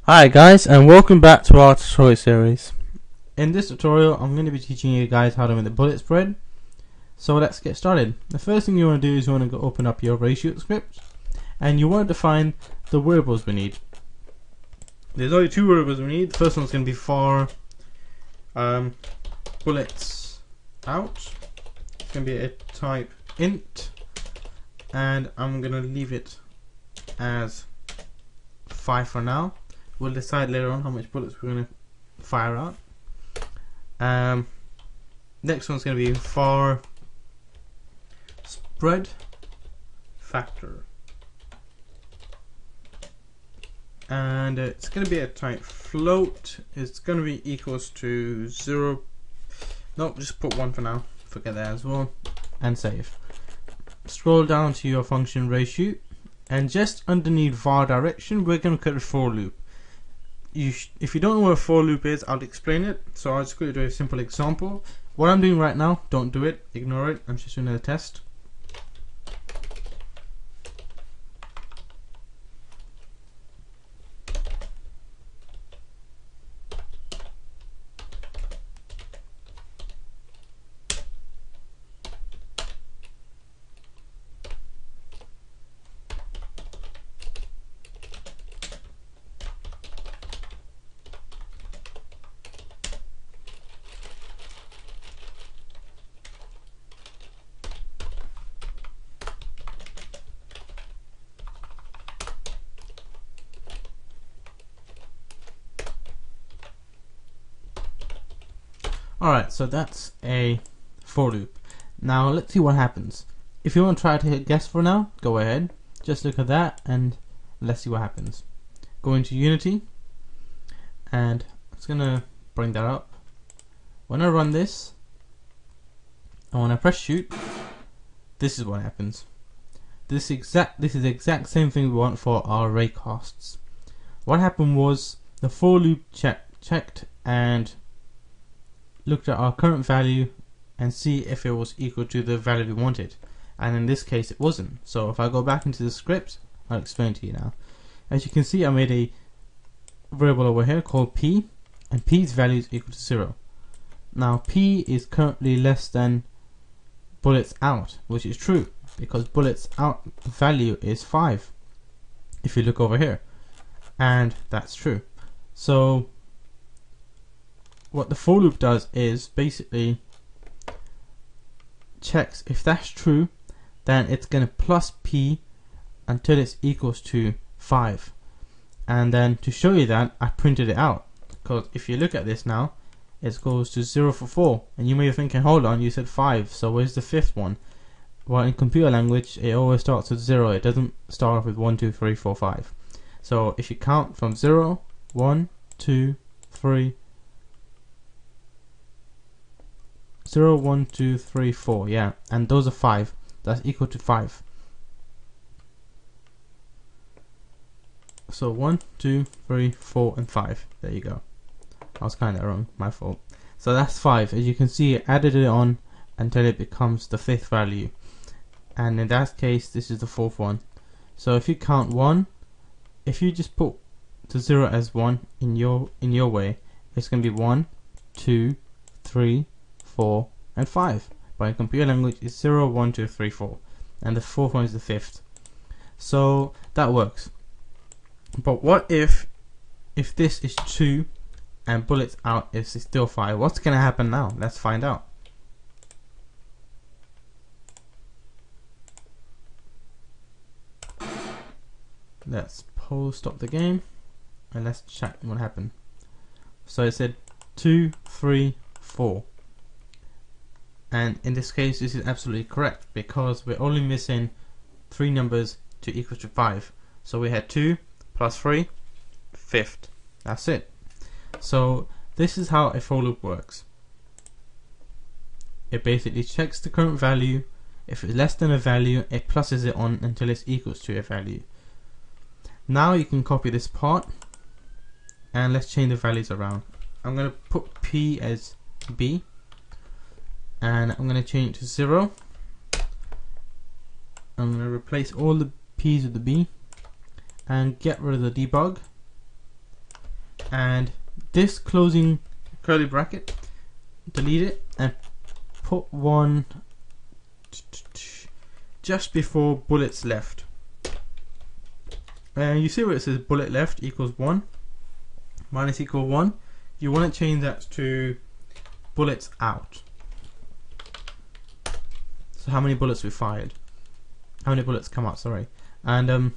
Hi guys, and welcome back to our tutorial series. In this tutorial I'm going to be teaching you guys how to make the bullet spread. So let's get started. The first thing you want to do is you want to go open up your ratio script and you want to define the variables we need. There's only two variables we need. The first one's going to be for bullets out. It's going to be a type int, and I'm going to leave it as 5 for now. We'll decide later on how much bullets we're going to fire out. Next one's going to be for spread factor, and it's going to be a type float. It's going to be equals to 0. Nope, just put 1 for now. Forget that as well, and save. Scroll down to your function ratio, and just underneath var direction we're going to create a for loop. If you don't know what a for loop is, I'll explain it. So I'll just go to a simple example. What I'm doing right now, don't do it, ignore it. I'm just doing a test. Alright, so that's a for loop. Now let's see what happens. If you want to try to hit guess for now, go ahead. Just look at that and let's see what happens. Go into Unity, and it's gonna bring that up. When I run this, and when I press shoot, this is what happens. This is the exact same thing we want for our raycasts. What happened was the for loop checked and looked at our current value and see if it was equal to the value we wanted, and in this case it wasn't. So if I go back into the script, I'll explain to you now. As you can see, I made a variable over here called p, and p's value is equal to 0. Now p is currently less than bullets out, which is true because bullets out value is 5 if you look over here, and that's true. So what the for loop does is basically checks if that's true, then it's going to plus p until it's equals to 5. And then to show you that, I printed it out, because if you look at this now, it goes to 0 for 4, and you may be thinking, hold on, you said 5, so where's the 5th one? Well, in computer language it always starts with 0, it doesn't start off with 1, 2, 3, 4, 5. So if you count from 0, 1, 2, 3, 0, 1, 2, 3, 4, yeah, and those are 5. That's equal to 5. So 1, 2, 3, 4, and 5. There you go. I was kind of wrong, my fault. So that's 5. As you can see, it added it on until it becomes the 5th value, and in that case, this is the 4th one. So if you count 1, if you just put the 0 as 1 in your way, it's going to be 1, 2, 3, 4, and 5. But in computer language it's 0, 1, 2, 3, 4, and the 4th one is the 5th. So that works. But what if this is 2 and bullets out is still 5? What's gonna happen now? Let's find out. Let's stop the game and let's check what happened. So it said 2, 3, 4. And in this case this is absolutely correct, because we're only missing 3 numbers to equal to 5. So we had 2 plus 3, 5th. That's it. So this is how a for loop works. It basically checks the current value. If it's less than a value, it pluses it on until it's equals to a value. Now you can copy this part and let's change the values around. I'm going to put p as b, and I'm going to change it to 0. I'm going to replace all the p's with the b, and get rid of the debug, and this closing curly bracket, delete it and put one just before bullets left. And you see where it says bullet left equals 1 minus equal 1. You want to change that to bullets out. So how many bullets we fired, how many bullets come out, sorry. And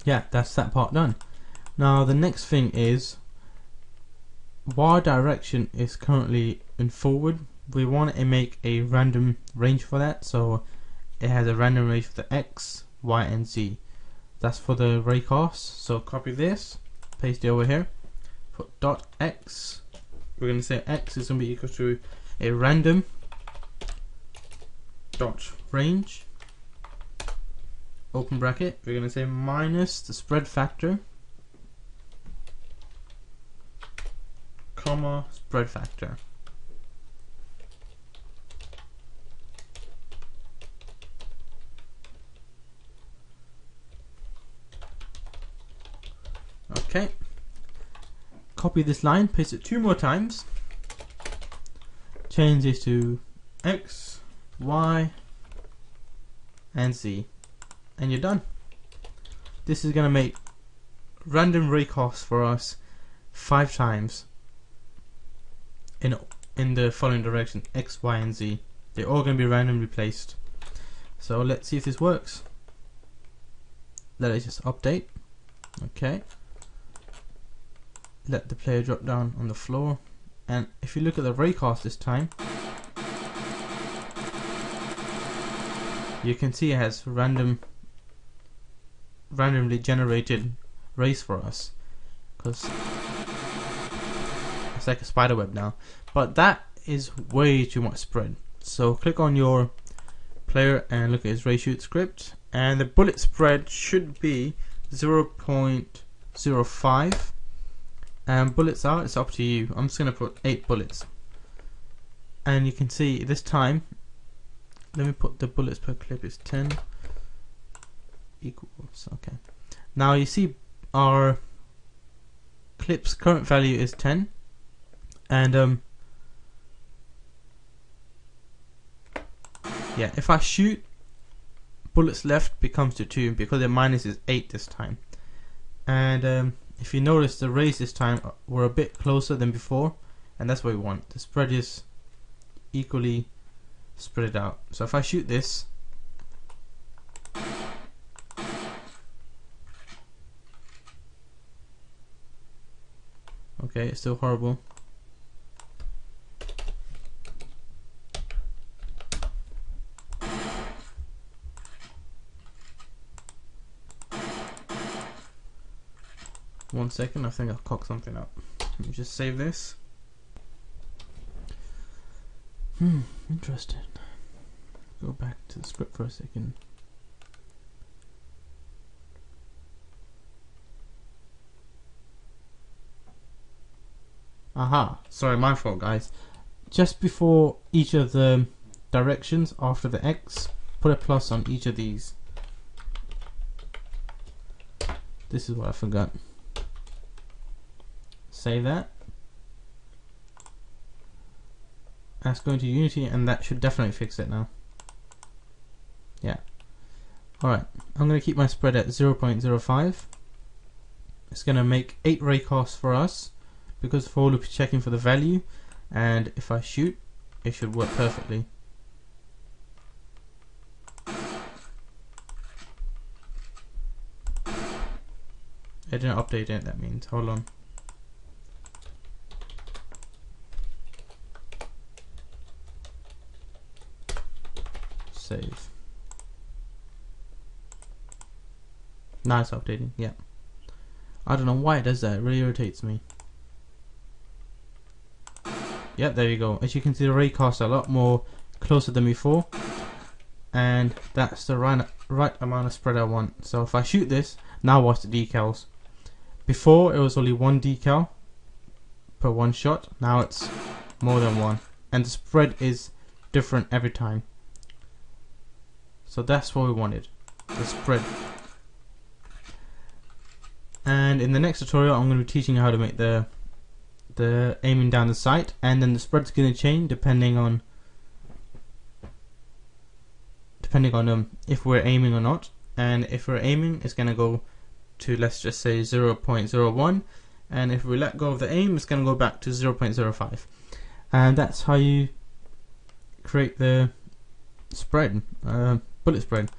yeah, that's that part done. Now the next thing is, while direction is currently in forward, we want to make a random range for that. So it has a random range for the X, Y and Z. That's for the raycast. So copy this, paste it over here, put dot X. We're going to say X is going to be equal to a random dot range, open bracket. We're going to say minus the spread factor, comma spread factor. Okay, copy this line, paste it 2 more times, change this to X, Y and Z, and you're done. This is going to make random raycasts for us 5 times in the following direction, X, Y and Z. They're all going to be randomly placed. So let's see if this works. Let us just update. Okay, let the player drop down on the floor, and if you look at the raycast this time, you can see it has randomly generated rays for us, because it's like a spider web now. But that is way too much spread. So click on your player and look at his ray shoot script, and the bullet spread should be 0.05. And bullets out, it's up to you. I'm just going to put 8 bullets. And you can see this time, let me put the bullets per clip is 10 equals, okay. Now you see our clip's current value is 10. And yeah, if I shoot, bullets left becomes to 2 because the minus is 8 this time. And if you notice, the rays this time were a bit closer than before, and that's what we want. The spread is equally spread out. So if I shoot this, okay, it's still horrible. One second, I think I'll cock something up. Let me just save this. Interesting. Go back to the script for a second. Aha, sorry, my fault guys. Just before each of the directions after the X, put a plus on each of these. This is what I forgot. Save that. That's going to Unity, and that should definitely fix it now. Yeah. Alright, I'm going to keep my spread at 0.05. It's going to make 8 raycasts for us because for loop is checking for the value, and if I shoot, it should work perfectly. I didn't update it, that means. Hold on. Save. Now it's updating, yeah. I don't know why it does that, it really irritates me. Yep, there you go. As you can see, the raycasts are a lot more closer than before, and that's the right amount of spread I want. So if I shoot this, now watch the decals. Before it was only 1 decal per 1 shot, now it's more than 1, and the spread is different every time. So that's what we wanted, the spread. And in the next tutorial, I'm going to be teaching you how to make the aiming down the sight, and then the spread's going to change depending on if we're aiming or not. And if we're aiming, it's going to go to, let's just say, 0.01, and if we let go of the aim, it's going to go back to 0.05. And that's how you create the spread, bullet spread.